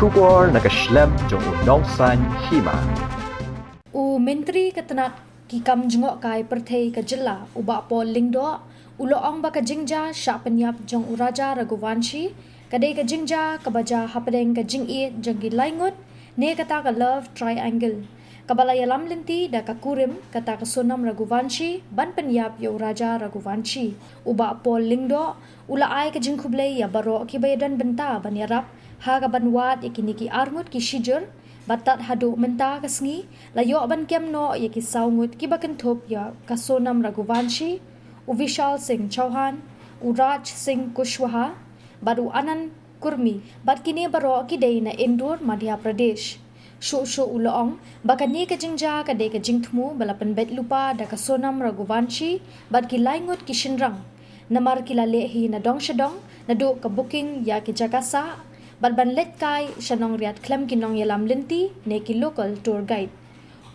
Khubor nakaslem jong unongsan Hima. Menteri Ketenak kikam jengok kai Pathai ke jela ubak pol lingdo uloong baka jingja syak penyap jong uraja Guwahati kadai ke jingja kebaja hapadeng ke jingi jenggi laingut ne kata ke love triangle kabala yalam linti da ka kurim kata ke sonam Guwahati ban penyap ya uraja Guwahati ubak pol lingdo ula ai ke jingkublai ya baro ki bayadan benta ban yarap ha ka ban wat ikini ki armut ki shijur batat hadu menta kasngi layo ban kem no ye ki saungut ki bakan thop ya kasonam Guwahati u Vishal Singh Chauhan u Raj Singh Kushwaha baru anan kurmi bat kini baro ki dei na Indur Madhya Pradesh shu uloong bakani ke jingja ka dei ke jingthmu balapan bet lupa da kasonam Guwahati bat ki laingut ki shinrang namar ki lalehi na dong shadong na do ka booking ya ki jakasa ban let kai shanong riat klem kinong yalam linti ne ki local tour guide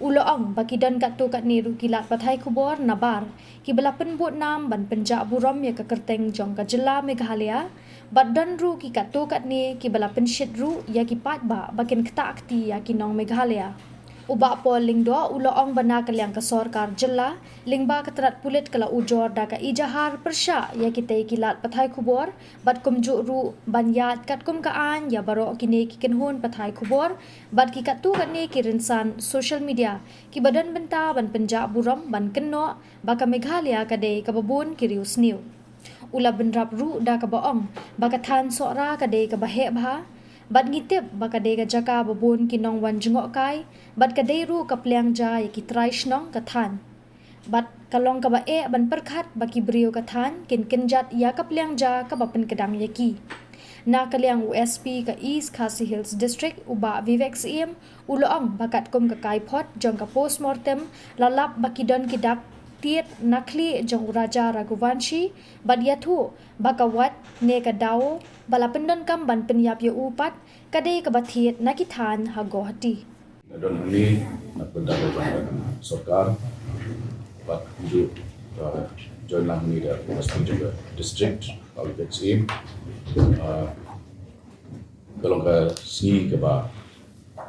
uloong baki dan kat to kat niru kilat Pathai Khubor Nabar ki belapen buat nam ban penjak burom ya ke kerteng jong ka jela Meghalaya bat dan ru ki kat to kat ni ki belapen shit ru ya ki pat ba bakin kta akti ya ki nong Meghalaya ubak pol lingdo uloong bana kaliang ka sarkar jela lingba katrat pulit kala ujor da ka ijahar persya ya kitei kilat Pathai Khubor bat kumju ru ban yat kat kum ka an ya baro kini ki kenhun Pathai Khubor bat ki kat tu kat ni ki rinsan social media ki badan benta ban penjak buram ban kenno baka Meghalaya kadai ka babun ki rius new ula benrap ru da ka baong baka than sora kadai ka bahe bha bat ngitip baka dega jaka babun kinong wan jengok kai bat kadai ru ka pliang ja ya ki traish nong ka than bat kalong ka ba ban perkhat baki brio ka than kin kinjat ya ka pliang ja ka bapen kedang yaki na kaliang USP ka East Khasi Hills District uba Vivek CM uloong bakat kum ka kai pot jong ka postmortem lalap baki don kidap Thied nakli jong uraja Guwahati bat yathu bakawat ne ka daw bala pendon kam ban penyap ye upat kadai ka Thied nakithan ha Guwahati don ini nak pendapat sarkar bat hidup join lang ni da mesti juga district kalau kecil kalau ke sini ke ba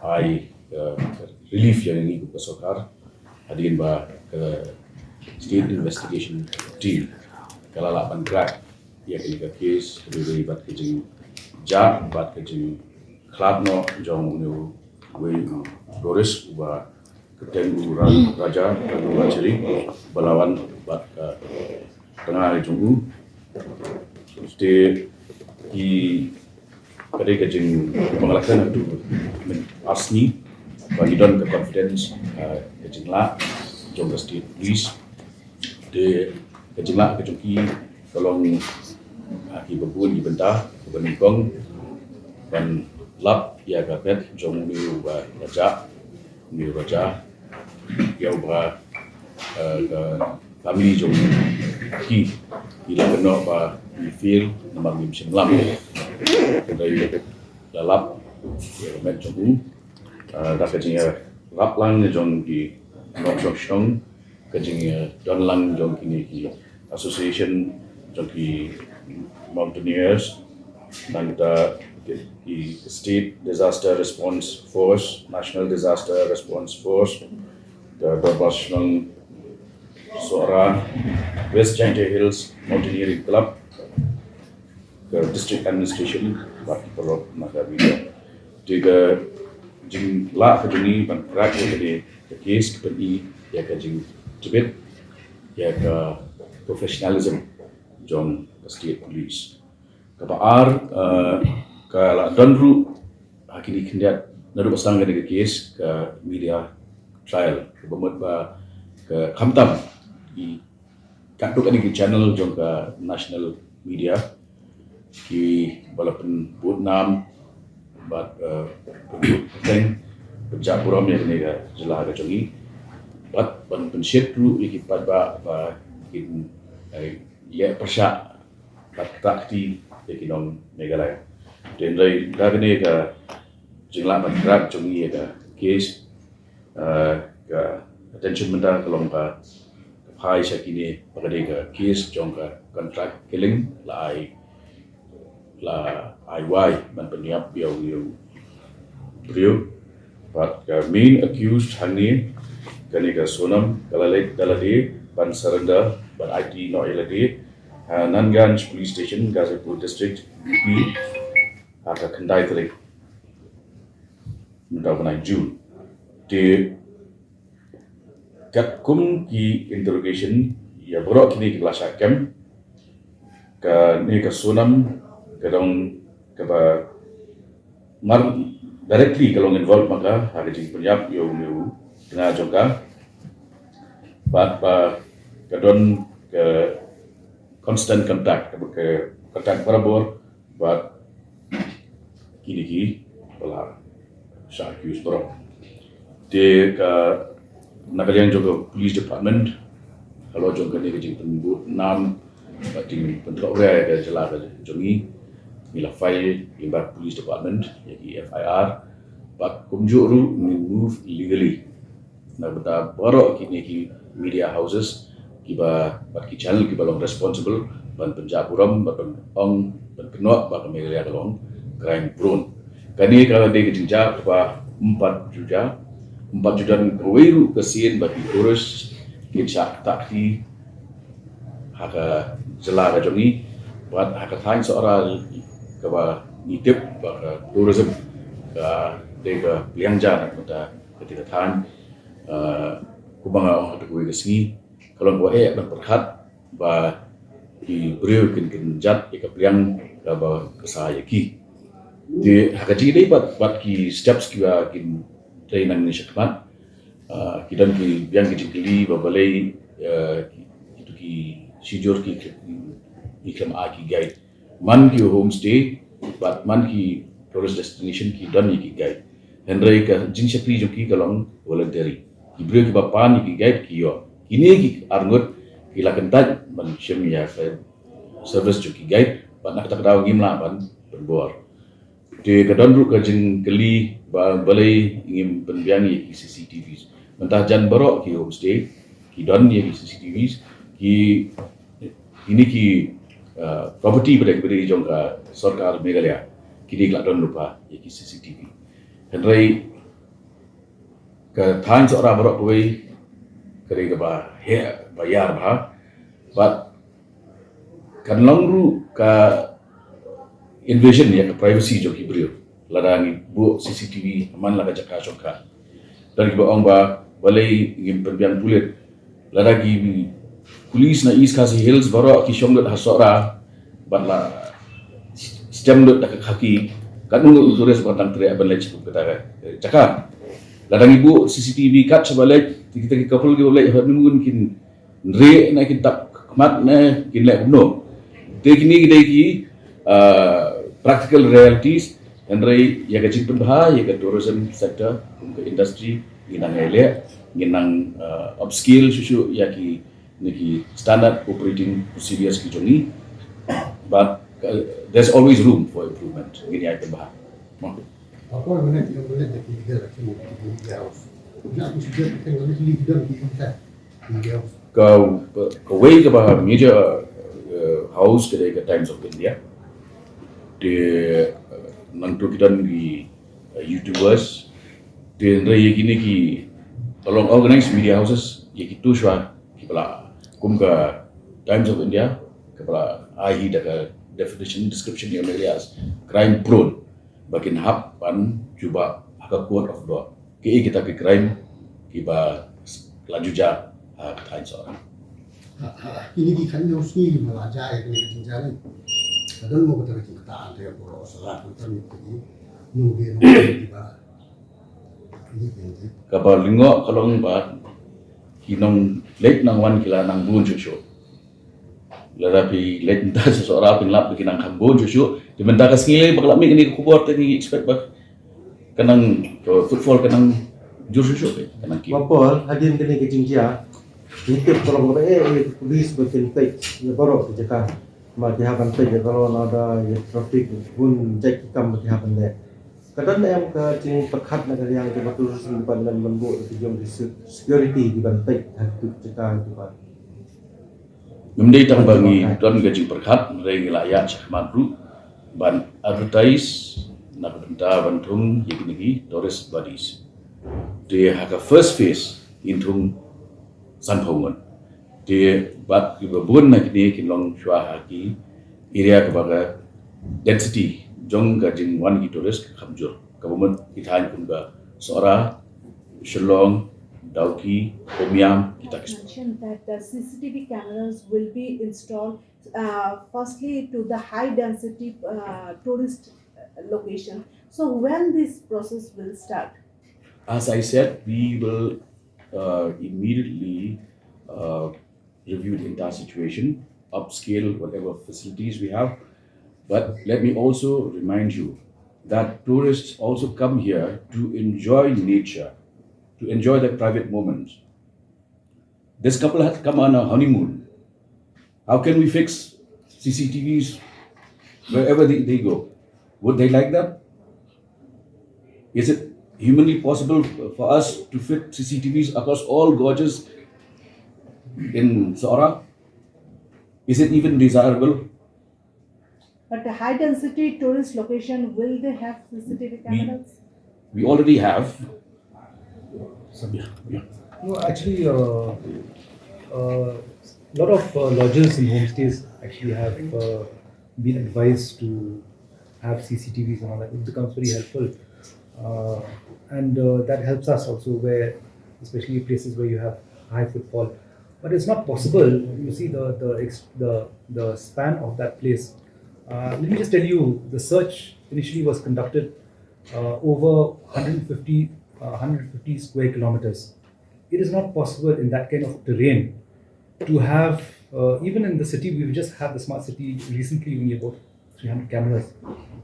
ai relief yang ini ke sarkar hadirin ba ke state investigation team kalau lapan gerak ia kena kes lebih bat kejing jak bat kejing club no jong nu we Doris uba kapten raja Guwahati balawan bat tengah jong ste di kadai kejing pengalakan itu asni bagi don ke confidence kejing la jong state police de kejenglah kejengki tolong aki babun di bentah beningkong dan lap ya kapet jong ni ba raja ya ubra kami jong ki ila kena ba di feel nomor 59 dari lalap ya kapet jong da kejengnya lap lang jong di nong kajing don lang jong kini ki association jong ki mountaineers dan ki state disaster response force national disaster response force the professional sora West Tyngeh Hills mountaineering club the district administration bat perlu maka video tiga jing la kajini ban prak jadi case kepedi ya kajing jebit ya ke professionalism jong state police kapaar kala donru hakini kendiat nadu pasang ke case ke media trial ke bomot ba ke khamtam i katuk ani ke channel jong ke national media ki balapan Vietnam bat teng pejak buram ya ni ke jelah ke jongi bat ban pensyet ru ikipat ba in ya persya bat takti ekinom Meghalaya den lai dagane ka jingla ban grab jongi ka case ka attention menta kalong ka phai sakine pagade ka case jong ka contract killing la ai ban penyap biau beliau. But main accused hani kani ka sonam kalalek dalade ban surrender ban IT no ilade Nanganj Police Station Gazipur District BP aka kandai telik mendapat June di kat kum ki interrogation ya borok kini ki kelas hakim ka ni ka sonam kadang ka ba mar directly kalau involved maka hari jing penyap yo meu tengah jongka ba kadon ke constant contact ke contact barabor ba kini ki pala sya accused borok de ka nakalian juga police department kalau jongka ni ke jing penbu nam ba jing pentok ria ke jela ke jongi mila file limbat police department yaki FIR but kumjuru move illegally na beta borok kini ki media houses kiba bat ki channel kiba long responsible ban penjaburam ban ong ban kenok ba kemelia long crime prone kani kalau de kijinja ba 4 juta kewiru kesien bagi urus kisah takti haka jela ka jongi buat haka thain seorang kaba nitip ba tourism ka dega liangja nak mata ketika than kubanga orang tu kesini kalau gua dan perhat ba di beriu kin jat ika pliang ka ba kesaya ki di hakaji dei bat ki steps ki ba kin training ni syakmat kidan ki biang ki jikli ba balai itu ki sijur ki ikram aki guide man ki homestay but man ki tourist destination ki dan ki guide hendrai ka jing syakri joki kalong voluntary ki beriu ki bapan ki guide ki yo ini ki arngut ki lakentat man syem ya service joki guide bat nak tak daw ngimla ban berbor di kadon ru ka jing keli ba balai ingin penbiangi CCTVs mentah jan borok ki homestay ki don ye CCTVs ki ini ki property pada beri jongka sarkar Meghalaya kini kelak don lupa ye ki CCTV hendrai ke thain seorang borok kuai keri ke ba he bayar ba but kan longru ka invasion ya ke privacy jo ki beriu ladangi bu CCTV aman la jaka jongka dan ki ong ba balai ngim penbiang pulit ladagi polis na East Khasi Hills borok ki syonglet hasora batla stem lut dak kaki kan nunggu turis batang teriak balai cukup kata cakap ladang ibu CCTV kat sebalai kita kapul ki balai nunggu kin re na kin tak mat na kin lek no tekni ki practical realities and rai ya ka cipun bah ya ka tourism sector ke industry ginang ele ginang upskill susu ya ki niki standard operating procedures ki jongi but there's always room for improvement gini ay bah apa mana yang boleh jadi leader di house nak sudah tengok leader di contact di house ka way ka bah major house ke Times of India di nantu kita di YouTubers di rai gini ki tolong organize media houses ye ki tu shwa ki pala kum ka Times of India ke pala ai da definition description yang melias crime prone bakin hap pan cuba hak code of law ki kita ki crime ki ba lajuja tain seorang ini di kan yang sini melajai ini jalan kadang mau kita kita ada yang bawa salah kita ni nunggu di bawah ini penting kapal lingo kalau ngbat kinong late nang wan kila nang bun cucu larapi late entah seseorang pinlap bikin nang kambun cucu diminta kesini bakal ambil ini Khubor tadi expect bak kenang football kenang jur cucu kenang ki Wapol hadir kini kejingja nitip kalau polis bikin take baru kerjakan mati hapan take kalau ada traffic pun cek kam mati hapan deh kadang yang ke jing perkat negara yang ke betul sempat dan membuat tujuan security di bantai hatu cekah itu pak Memdai tang bangi don gajing perkat rai layak sakmat ru ban advertise nakabenta bantung yekini tourist bodies. They have a first phase into Sanpongan. They but kibabun na kini kinlong shwa haki area kabaga density jong gajing one ki tourist kamjur. Government kithan kunga Sora, Shillong, Dauki, Omiam, kita kisah. Mentioned that the CCTV cameras will be installed firstly to the high density tourist location. So when this process will start? As I said, we will immediately review the entire situation, upscale whatever facilities we have. But let me also remind you that tourists also come here to enjoy nature, to enjoy their private moments. This couple has come on a honeymoon. How can we fix CCTVs wherever they go? Would they like that? Is it humanly possible for us to fit CCTVs across all gorges in Sora? Is it even desirable? But the high density tourist location, will they have CCTV cameras? We already have. Yeah. No, actually, a lot of lodges and homestays actually have been advised to have CCTVs and all that. It becomes very helpful, and that helps us also, where especially places where you have high footfall. But it's not possible. You see the span of that place. Let me just tell you, the search initially was conducted over 150 square kilometers. It is not possible in that kind of terrain to have, even in the city, we've just had the smart city recently, only about 300 cameras.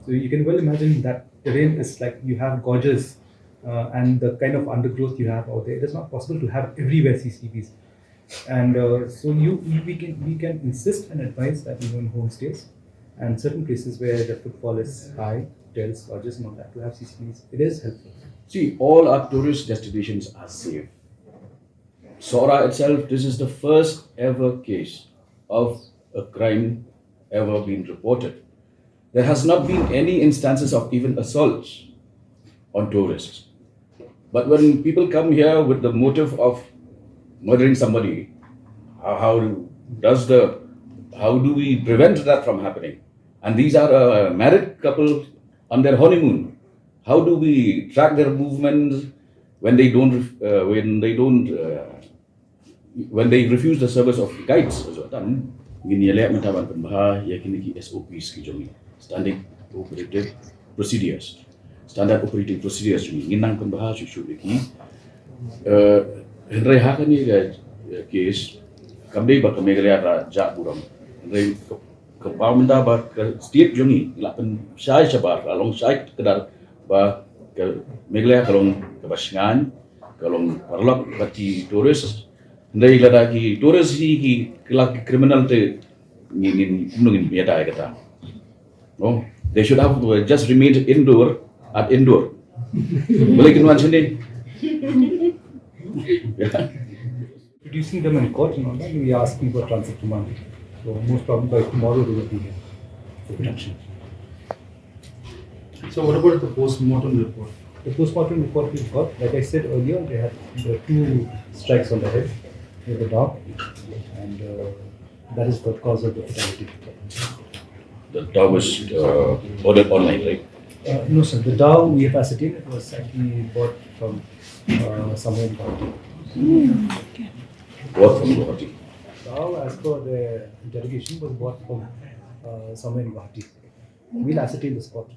So you can well imagine that terrain is like you have gorges and the kind of undergrowth you have out there. It is not possible to have everywhere CCTVs. And so we can insist and advise that even homestays and certain places where the footfall is high, hotels, lodges and all that, to have CCTVs. It is helpful. See, all our tourist destinations are safe. Sora itself, this is the first ever case of a crime ever been reported. There has not been any instances of even assaults on tourists. But when people come here with the motive of murdering somebody, how do we prevent that from happening? And these are a married couple on their honeymoon. How do we track their movements when they refuse the service of guides? SOPs standard operating procedures. Standard operating procedures. Ginang penbahas susu lagi. Henry hakan ni case kami bakal megalaya jak buram. Henry kepala minta bah setiap jongi lapan saya sabar along saya kedar bah megalaya kalong kebasingan kalong parlok bati turis Henry lagi turis ni kelak kriminal te ngin nungin biada kata. No, they should have just remained indoor. Boleh kinuan sini. Producing them in court and all that, we are asking for transit remand. So most probably by tomorrow they will be here for production. So what about the post-mortem report? The post-mortem report we've got, like I said earlier, they had two strikes on the head with the dog, and that is the cause of the fatality. The dog was ordered online, right? No, sir. The dog we have ascertained it was actually bought from somewhere in Guwahati. Bought from Guwahati. Dog, as per the interrogation, was bought from somewhere in Guwahati. We'll ascertain the spot.